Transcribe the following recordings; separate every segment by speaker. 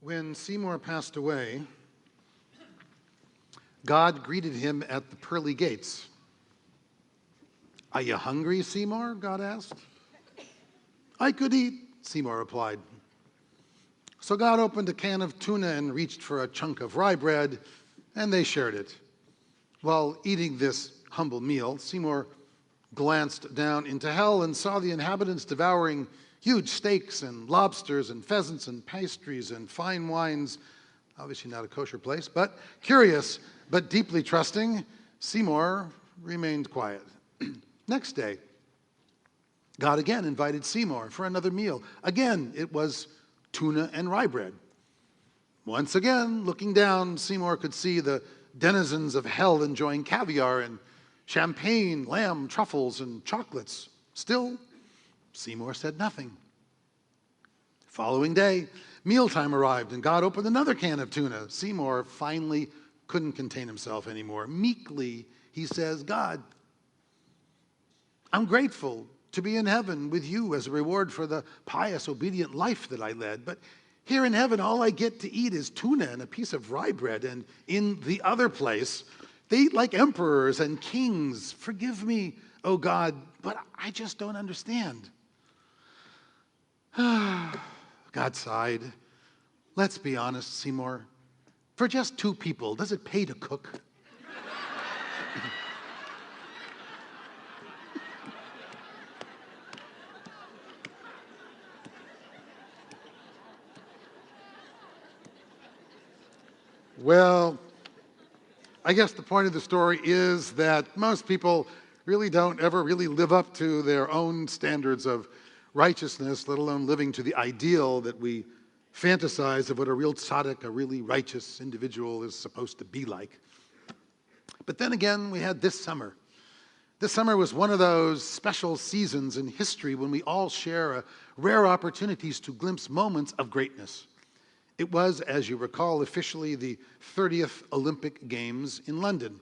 Speaker 1: When Seymour passed away, God greeted him at the pearly gates. "Are you hungry, Seymour?" God asked. "I could eat," Seymour replied. So God opened a can of tuna and reached for a chunk of rye bread, and they shared it. While eating this humble meal, Seymour glanced down into hell and saw the inhabitants devouring huge steaks and lobsters and pheasants and pastries and fine wines. Obviously not a kosher place, but curious but deeply trusting, Seymour remained quiet. Next day, God again invited Seymour for another meal. Again, it was tuna and rye bread. Once again, looking down, Seymour could see the denizens of hell enjoying caviar and champagne, lamb, truffles, and chocolates. Still, Seymour said nothing. Following day, mealtime arrived, and God opened another can of tuna. Seymour finally couldn't contain himself anymore. Meekly, he says, "God, I'm grateful to be in heaven with you as a reward for the pious, obedient life that I led. But here in heaven, all I get to eat is tuna and a piece of rye bread. And in the other place, they eat like emperors and kings. Forgive me, oh God, but I just don't understand." God sighed. "Let's be honest, Seymour. For just two people, does it pay to cook?" Well, I guess the point of the story is that most people really don't ever really live up to their own standards of righteousness, let alone living to the ideal that we fantasize of what a real tzaddik, a really righteous individual is supposed to be like. But then again, we had this summer. This summer was one of those special seasons in history when we all share rare opportunities to glimpse moments of greatness. It was, as you recall, officially the 30th Olympic Games in London.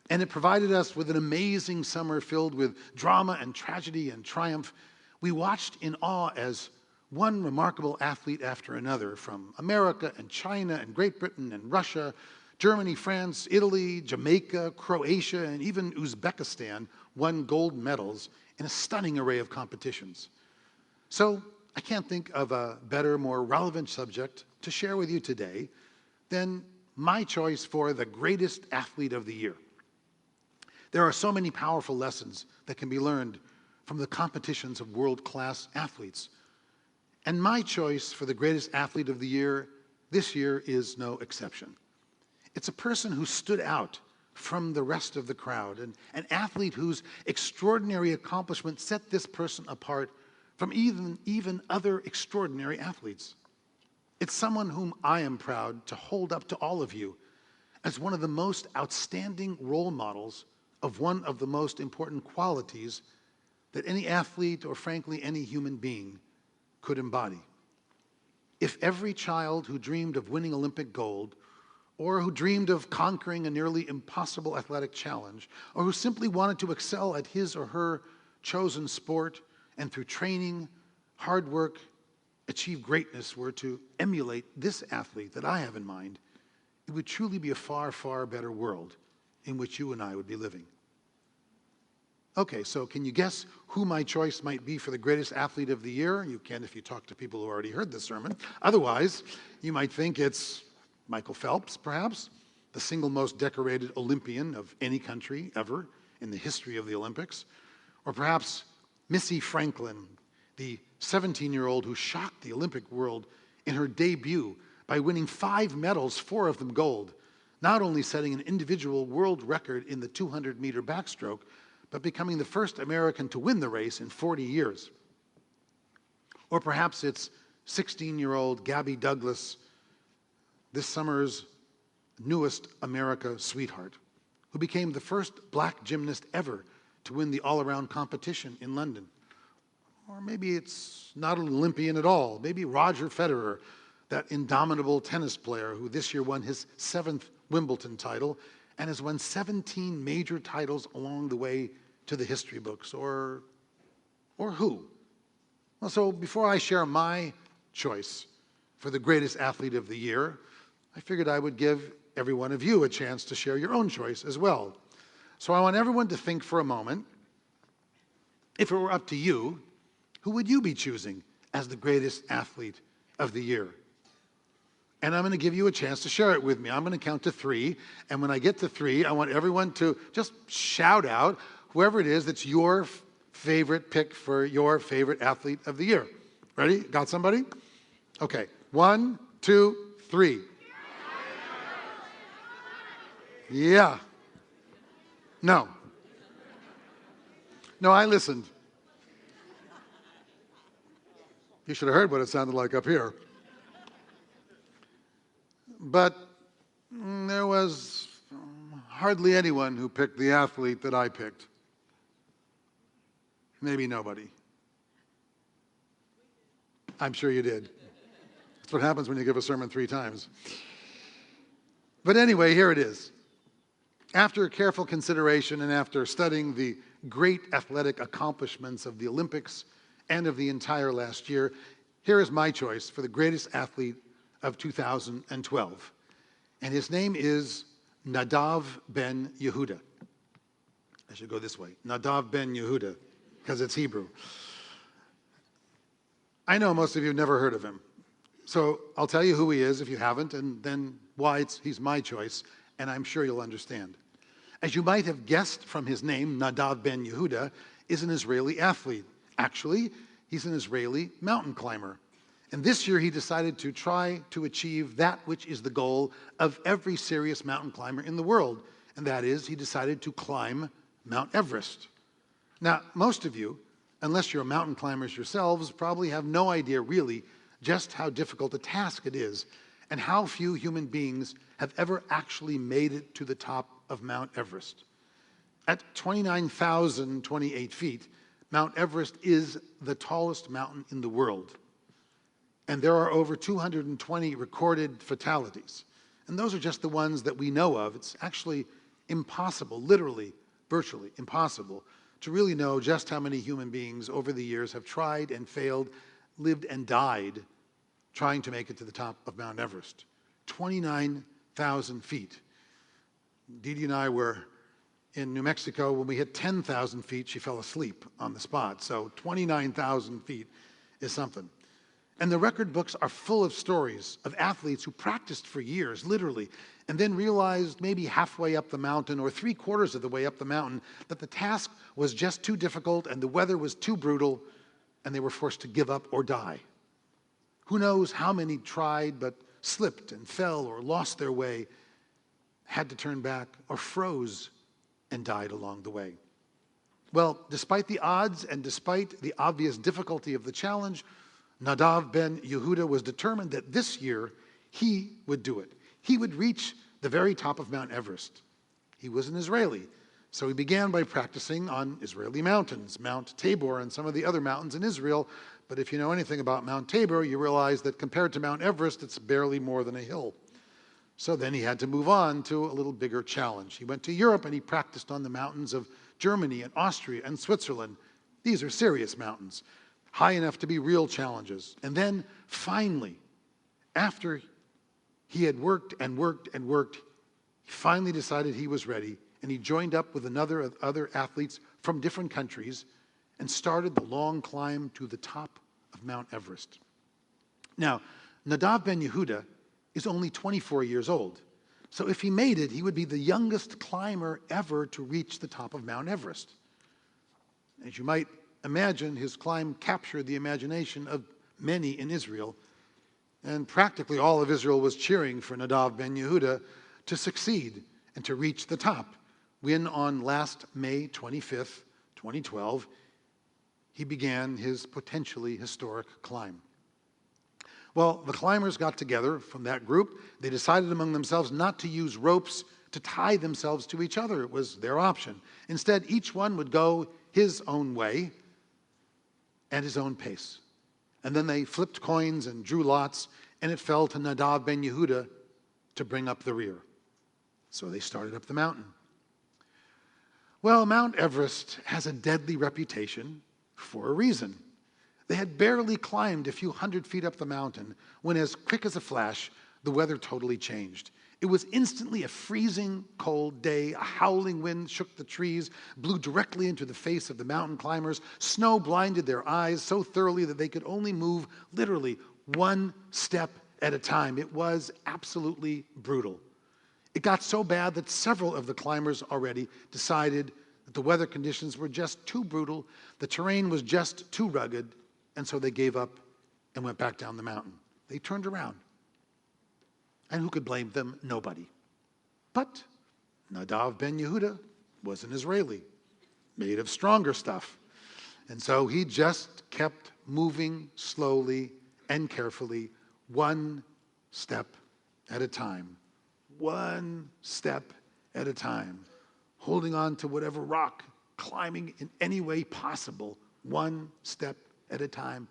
Speaker 1: And it provided us with an amazing summer filled with drama and tragedy and triumph. We watched in awe as one remarkable athlete after another from America and China and Great Britain and Russia, Germany, France, Italy, Jamaica, Croatia, and even Uzbekistan won gold medals in a stunning array of competitions. So I can't think of a better, more relevant subject to share with you today than my choice for the greatest athlete of the year. There are so many powerful lessons that can be learned from the competitions of world-class athletes. And my choice for the greatest athlete of the year this year is no exception. It's a person who stood out from the rest of the crowd, and an athlete whose extraordinary accomplishment set this person apart from even other extraordinary athletes. It's someone whom I am proud to hold up to all of you as one of the most outstanding role models of one of the most important qualities that any athlete, or frankly any human being, could embody. If every child who dreamed of winning Olympic gold, or who dreamed of conquering a nearly impossible athletic challenge, or who simply wanted to excel at his or her chosen sport, and through training, hard work, achieve greatness, were to emulate this athlete that I have in mind, it would truly be a far, far better world in which you and I would be living. Okay, so can you guess who my choice might be for the greatest athlete of the year? You can if you talk to people who already heard this sermon. Otherwise, you might think it's Michael Phelps, perhaps, the single most decorated Olympian of any country ever in the history of the Olympics. Or perhaps Missy Franklin, the 17-year-old who shocked the Olympic world in her debut by winning 5 medals, 4 of them gold, not only setting an individual world record in the 200-meter backstroke, but becoming the first American to win the race in 40 years. Or perhaps it's 16-year-old Gabby Douglas, this summer's newest America sweetheart, who became the first black gymnast ever to win the all-around competition in London. Or maybe it's not an Olympian at all. Maybe Roger Federer, that indomitable tennis player who this year won his 7th Wimbledon title and has won 17 major titles along the way to the history books. Or who? Well, so before I share my choice for the greatest athlete of the year, I figured I would give every one of you a chance to share your own choice as well. So I want everyone to think for a moment, if it were up to you, who would you be choosing as the greatest athlete of the year? And I'm going to give you a chance to share it with me. I'm going to count to 3, and when I get to 3, I want everyone to just shout out whoever it is that's your favorite pick for your favorite athlete of the year. Ready? Got somebody? Okay. 1, 2, 3. Yeah. No. No, I listened. You should have heard what it sounded like up here. But there was hardly anyone who picked the athlete that I picked. Maybe nobody. I'm sure you did. That's what happens when you give a sermon 3 times. But anyway, here it is. After careful consideration and after studying the great athletic accomplishments of the Olympics and of the entire last year, here is my choice for the greatest athlete of 2012. And his name is Nadav ben Yehuda. I should go this way. Nadav ben Yehuda, because it's Hebrew. I know most of you have never heard of him. So I'll tell you who he is if you haven't, and then why he's my choice, and I'm sure you'll understand. As you might have guessed from his name, Nadav ben Yehuda is an Israeli athlete. Actually, he's an Israeli mountain climber. And this year he decided to try to achieve that which is the goal of every serious mountain climber in the world, and that is he decided to climb Mount Everest. Now, most of you, unless you're mountain climbers yourselves, probably have no idea really just how difficult a task it is and how few human beings have ever actually made it to the top of Mount Everest. At 29,028 feet, Mount Everest is the tallest mountain in the world. And there are over 220 recorded fatalities. And those are just the ones that we know of. It's actually impossible, literally, virtually impossible, to really know just how many human beings over the years have tried and failed, lived and died trying to make it to the top of Mount Everest. 29,000 feet. Didi and I were in New Mexico. When we hit 10,000 feet, she fell asleep on the spot. So 29,000 feet is something. And the record books are full of stories of athletes who practiced for years, literally, and then realized maybe halfway up the mountain or 3/4 of the way up the mountain that the task was just too difficult and the weather was too brutal and they were forced to give up or die. Who knows how many tried but slipped and fell or lost their way, had to turn back, or froze and died along the way. Well, despite the odds and despite the obvious difficulty of the challenge, Nadav ben Yehuda was determined that this year he would do it. He would reach the very top of Mount Everest. He was an Israeli, so he began by practicing on Israeli mountains, Mount Tabor and some of the other mountains in Israel. But if you know anything about Mount Tabor, you realize that compared to Mount Everest, it's barely more than a hill. So then he had to move on to a little bigger challenge. He went to Europe and he practiced on the mountains of Germany and Austria and Switzerland. These are serious mountains, high enough to be real challenges. And then finally, after he had worked and worked and worked, he finally decided he was ready, and he joined up with other athletes from different countries and started the long climb to the top of Mount Everest. Now, Nadav ben Yehuda is only 24 years old. So if he made it, he would be the youngest climber ever to reach the top of Mount Everest. As you might imagine, his climb captured the imagination of many in Israel, and practically all of Israel was cheering for Nadav ben Yehuda to succeed and to reach the top, when on last May 25th, 2012, he began his potentially historic climb. Well, the climbers got together from that group. They decided among themselves not to use ropes to tie themselves to each other. It was their option. Instead, each one would go his own way at his own pace. And then they flipped coins and drew lots, and it fell to Nadav ben Yehuda to bring up the rear. So they started up the mountain. Well, Mount Everest has a deadly reputation for a reason. They had barely climbed a few hundred feet up the mountain when, as quick as a flash, the weather totally changed. It was instantly a freezing cold day. A howling wind shook the trees, blew directly into the face of the mountain climbers. Snow blinded their eyes so thoroughly that they could only move literally one step at a time. It was absolutely brutal. It got so bad that several of the climbers already decided that the weather conditions were just too brutal, the terrain was just too rugged, and so they gave up and went back down the mountain. They turned around. And who could blame them? Nobody. But Nadav ben Yehuda was an Israeli, made of stronger stuff. And so he just kept moving slowly and carefully, one step at a time. One step at a time. Holding on to whatever rock, climbing in any way possible, one step at a time.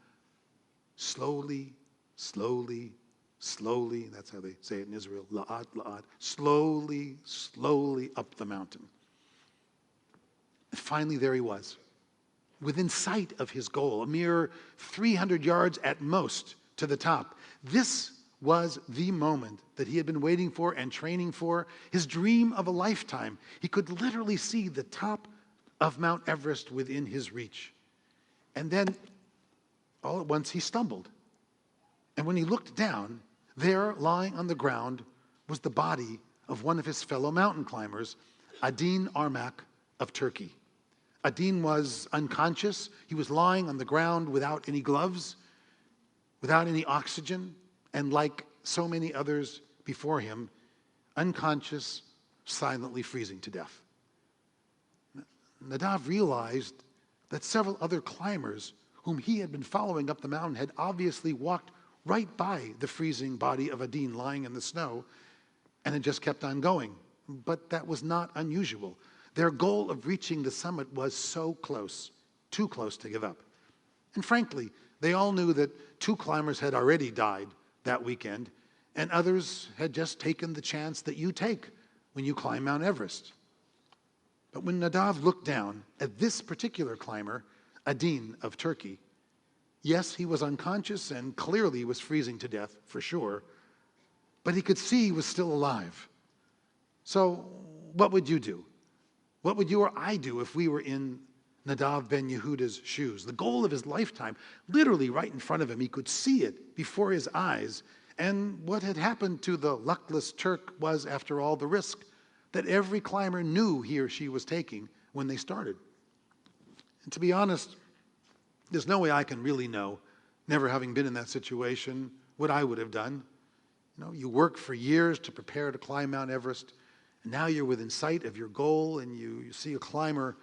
Speaker 1: Slowly, slowly, slowly, that's how they say it in Israel, la'at, la'at, slowly, slowly up the mountain. And finally, there he was, within sight of his goal, a mere 300 yards at most to the top. This was the moment that he had been waiting for and training for, his dream of a lifetime. He could literally see the top of Mount Everest within his reach. And then, all at once, he stumbled. And when he looked down, there, lying on the ground, was the body of one of his fellow mountain climbers, Adin Armak of Turkey. Adin was unconscious. He was lying on the ground without any gloves, without any oxygen, and like so many others before him, unconscious, silently freezing to death. Nadav realized that several other climbers whom he had been following up the mountain had obviously walked right by the freezing body of Adin lying in the snow and had just kept on going. But that was not unusual. Their goal of reaching the summit was so close, too close to give up. And frankly, they all knew that 2 climbers had already died that weekend, and others had just taken the chance that you take when you climb Mount Everest. But when Nadav looked down at this particular climber, Adin of Turkey, yes, he was unconscious and clearly was freezing to death, for sure, but he could see he was still alive. So what would you do? What would you or I do if we were in Nadav ben Yehuda's shoes? The goal of his lifetime, literally right in front of him. He could see it before his eyes. And what had happened to the luckless Turk was, after all, the risk that every climber knew he or she was taking when they started. And to be honest, there's no way I can really know, never having been in that situation, what I would have done. You know, you work for years to prepare to climb Mount Everest, and now you're within sight of your goal, and you see a climber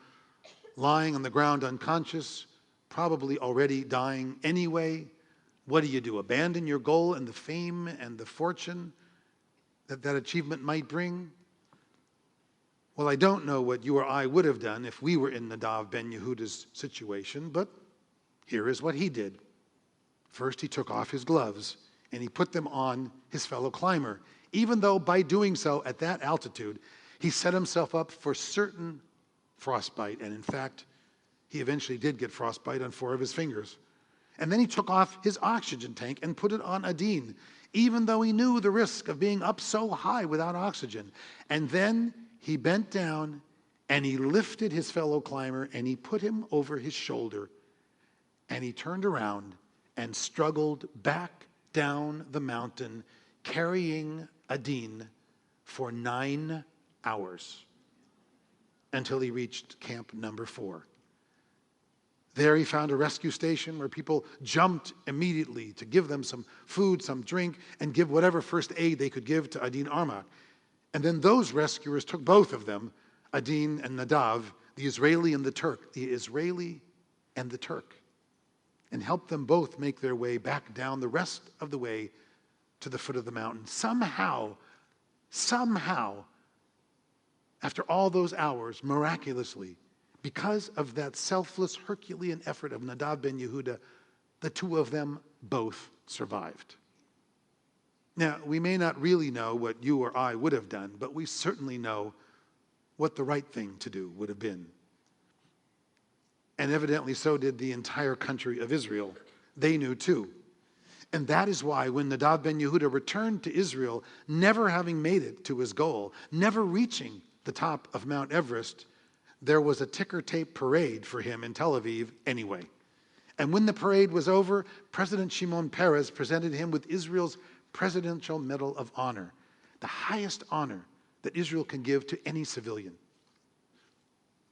Speaker 1: lying on the ground unconscious, probably already dying anyway. What do? Abandon your goal and the fame and the fortune that that achievement might bring? Well, I don't know what you or I would have done if we were in Nadav ben Yehuda's situation, but here is what he did. First, he took off his gloves and he put them on his fellow climber, even though by doing so at that altitude, he set himself up for certain frostbite. And in fact, he eventually did get frostbite on 4 of his fingers. And then he took off his oxygen tank and put it on Adin, even though he knew the risk of being up so high without oxygen. And then he bent down and he lifted his fellow climber and he put him over his shoulder. And he turned around and struggled back down the mountain, carrying Adin for 9 hours until he reached camp number 4. There he found a rescue station where people jumped immediately to give them some food, some drink, and give whatever first aid they could give to Adin Armak. And then those rescuers took both of them, Adin and Nadav, the Israeli and the Turk, and helped them both make their way back down the rest of the way to the foot of the mountain. Somehow, after all those hours, miraculously, because of that selfless Herculean effort of Nadav ben Yehuda, the 2 of them both survived. Now, we may not really know what you or I would have done, but we certainly know what the right thing to do would have been. And evidently so did the entire country of Israel. They knew too. And that is why when Nadav ben Yehuda returned to Israel, never having made it to his goal, never reaching the top of Mount Everest, there was a ticker tape parade for him in Tel Aviv anyway. And when the parade was over, President Shimon Peres presented him with Israel's Presidential Medal of Honor, the highest honor that Israel can give to any civilian.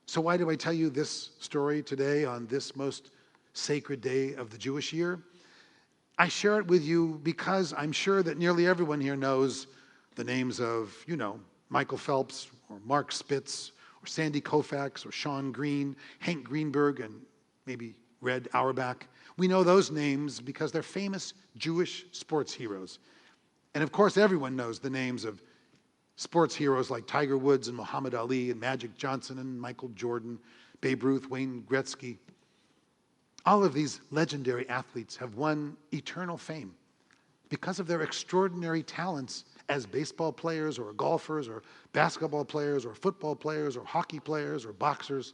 Speaker 1: So why do I tell you this story today on this most sacred day of the Jewish year? I share it with you because I'm sure that nearly everyone here knows the names of, Michael Phelps or Mark Spitz or Sandy Koufax or Sean Green, Hank Greenberg, and maybe Red Auerbach. We know those names because they're famous Jewish sports heroes. And of course, everyone knows the names of sports heroes like Tiger Woods and Muhammad Ali and Magic Johnson and Michael Jordan, Babe Ruth, Wayne Gretzky. All of these legendary athletes have won eternal fame because of their extraordinary talents as baseball players or golfers or basketball players or football players or hockey players or boxers.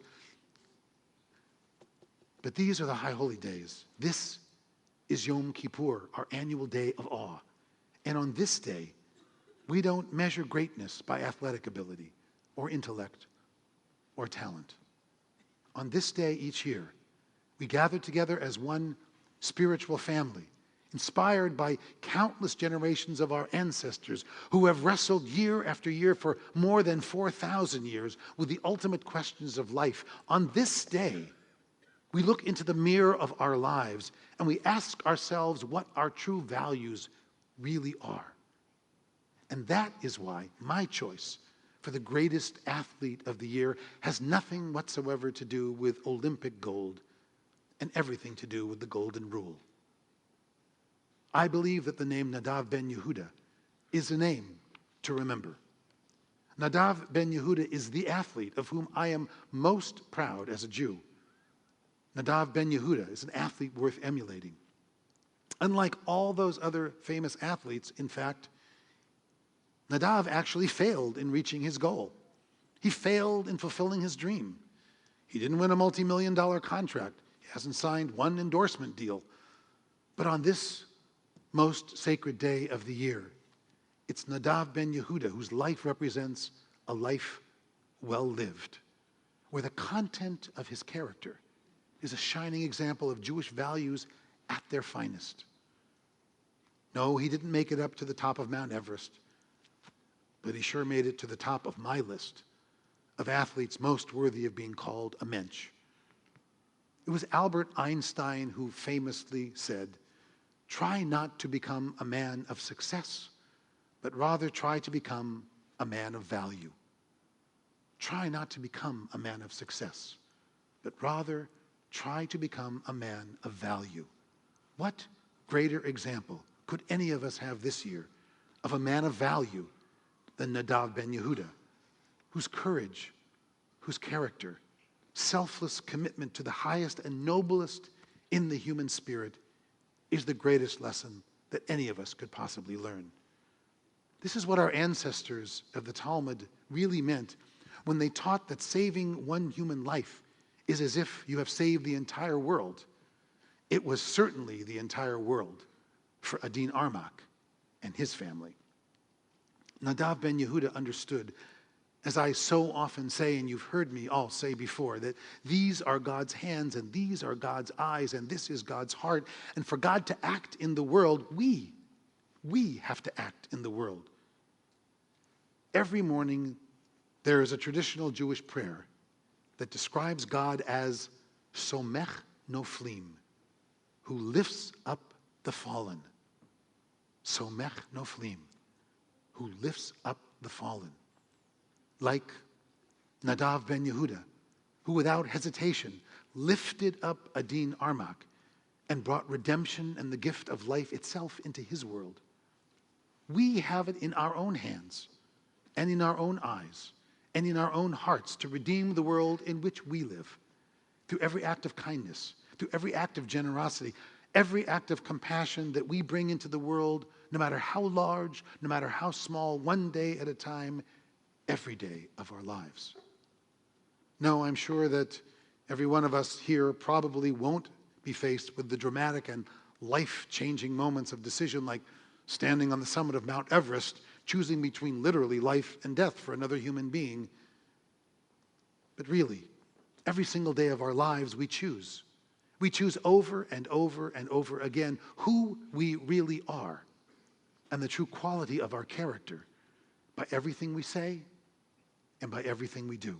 Speaker 1: But these are the high holy days. This is Yom Kippur, our annual day of awe. And on this day, we don't measure greatness by athletic ability or intellect or talent. On this day each year, we gather together as one spiritual family, inspired by countless generations of our ancestors who have wrestled year after year for more than 4,000 years with the ultimate questions of life. On this day, we look into the mirror of our lives and we ask ourselves what our true values really are. And that is why my choice for the greatest athlete of the year has nothing whatsoever to do with Olympic gold and everything to do with the Golden Rule. I believe that the name Nadav ben Yehuda is a name to remember. Nadav ben Yehuda is the athlete of whom I am most proud as a Jew. Nadav ben Yehuda is an athlete worth emulating. Unlike all those other famous athletes, in fact, Nadav actually failed in reaching his goal. He failed in fulfilling his dream. He didn't win a multi-million-dollar contract. He hasn't signed one endorsement deal. But on this most sacred day of the year, it's Nadav ben Yehuda whose life represents a life well lived, where the content of his character is a shining example of Jewish values at their finest. No, he didn't make it up to the top of Mount Everest, but he sure made it to the top of my list of athletes most worthy of being called a mensch. It was Albert Einstein who famously said, "Try not to become a man of success, but rather try to become a man of value." Try not to become a man of success, but rather try to become a man of value. What greater example could any of us have this year of a man of value than Nadav ben Yehuda, whose courage, whose character, selfless commitment to the highest and noblest in the human spirit is the greatest lesson that any of us could possibly learn. This is what our ancestors of the Talmud really meant when they taught that saving one human life is as if you have saved the entire world. It was certainly the entire world for Adin Armak and his family. Nadav ben Yehuda understood, as I so often say, and you've heard me all say before, that these are God's hands and these are God's eyes and this is God's heart. And for God to act in the world, we have to act in the world. Every morning, there is a traditional Jewish prayer that describes God as Somech Noflim, who lifts up the fallen. Somech Noflim, who lifts up the fallen. Like Nadav ben Yehuda, who without hesitation lifted up Adin Armak and brought redemption and the gift of life itself into his world. We have it in our own hands and in our own eyes and in our own hearts to redeem the world in which we live through every act of kindness, through every act of generosity, every act of compassion that we bring into the world, no matter how large, no matter how small, one day at a time, every day of our lives. No, I'm sure that Every one of us here probably won't be faced with the dramatic and life-changing moments of decision like standing on the summit of Mount Everest, choosing between literally life and death for another human being. But really, every single day of our lives we choose. We choose over and over and over again who we really are and the true quality of our character by everything we say and by everything we do.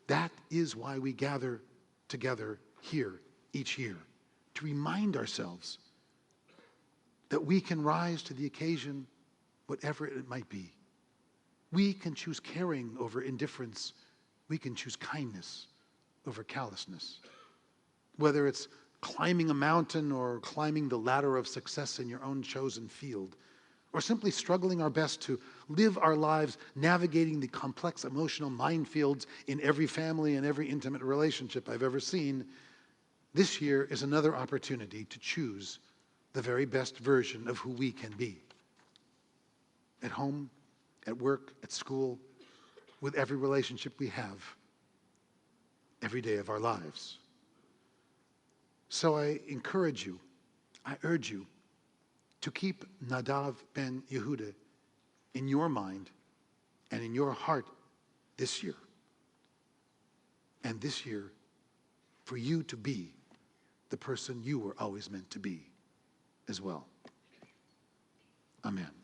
Speaker 1: That is why we gather together here each year, to remind ourselves that we can rise to the occasion, whatever it might be. We can choose caring over indifference. We can choose kindness over callousness. Whether it's climbing a mountain or climbing the ladder of success in your own chosen field, or simply struggling our best to live our lives navigating the complex emotional minefields in every family and every intimate relationship I've ever seen, this year is another opportunity to choose the very best version of who we can be. At home, at work, at school, with every relationship we have, every day of our lives. So I encourage you, I urge you to keep Nadav ben Yehuda in your mind and in your heart this year. And this year, for you to be the person you were always meant to be as well. Amen.